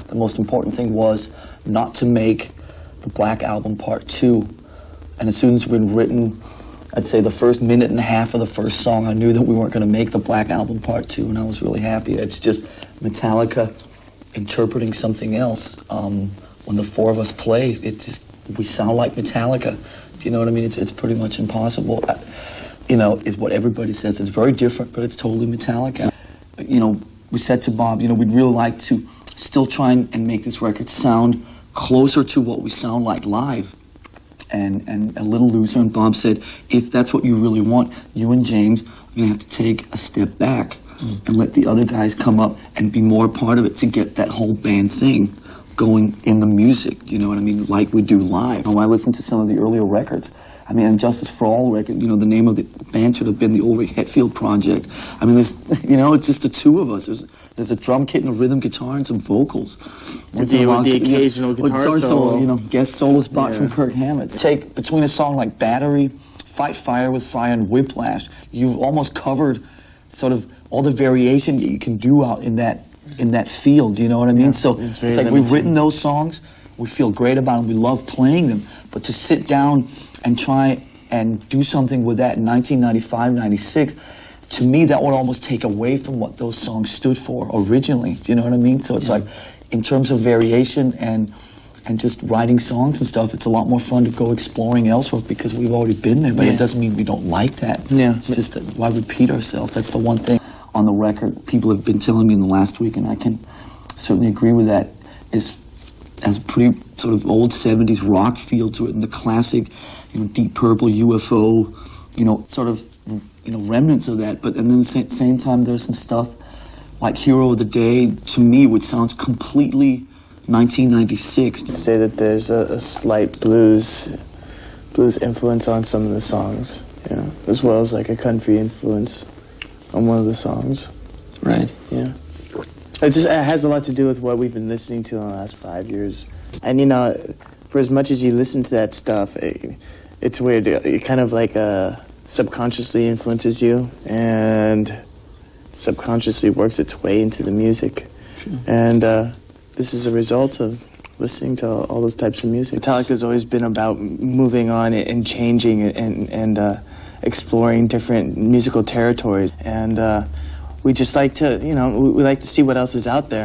the most important thing was not to make the Black Album Part 2. And as soon as we'd written, I'd say the first minute and a half of the first song, I knew that we weren't going to make the Black Album Part 2, and I was really happy. It's just Metallica interpreting something else. When the four of us play, we sound like Metallica. Do you know what I mean? It's pretty much impossible. You know, is what everybody says. It's very different, but it's totally Metallica. You know, we said to Bob, you know, we'd really like to still try and make this record sound closer to what we sound like live, and a little looser. And Bob said, if that's what you really want, you and James are going to have to take a step back and let the other guys come up and be more a part of it to get that whole band thing going in the music, you know what I mean, like we do live. When I listened to some of the earlier records, I mean, and Justice for All record, you know, the name of the band should have been the Ulrich Hetfield Project. I mean, there's, you know, it's just the two of us. There's a drum kit and a rhythm guitar and some vocals. With the occasional guitar solo. You know, guest solo spot from Kirk Hammett. Take between a song like Battery, Fight Fire with Fire, and Whiplash, you've almost covered sort of all the variation that you can do out in that field, you know what I mean? So it's like we've written those songs, we feel great about them, we love playing them, but to sit down and try and do something with that in 1995, 96, to me that would almost take away from what those songs stood for originally, do you know what I mean? So it's like, in terms of variation and just writing songs and stuff, it's a lot more fun to go exploring elsewhere because we've already been there, but it doesn't mean we don't like that. It's just that, why repeat ourselves? That's the one thing on the record people have been telling me in the last week, and I can certainly agree with that, is has a pretty sort of old 70s rock feel to it, and the classic, you know, Deep Purple, UFO, you know, sort of, you know, remnants of that. But and then at the same time, there's some stuff like Hero of the Day, to me, which sounds completely 1996. I'd say that there's a slight blues influence on some of the songs, you know, as well as like a country influence on one of the songs. Right. Yeah. It has a lot to do with what we've been listening to in the last 5 years. And, you know, for as much as you listen to that stuff, it's weird. It kind of like subconsciously influences you and subconsciously works its way into the music. Sure. And this is a result of listening to all those types of music. Metallica's always been about moving on and changing and exploring different musical territories. And we just like to, you know, we like to see what else is out there.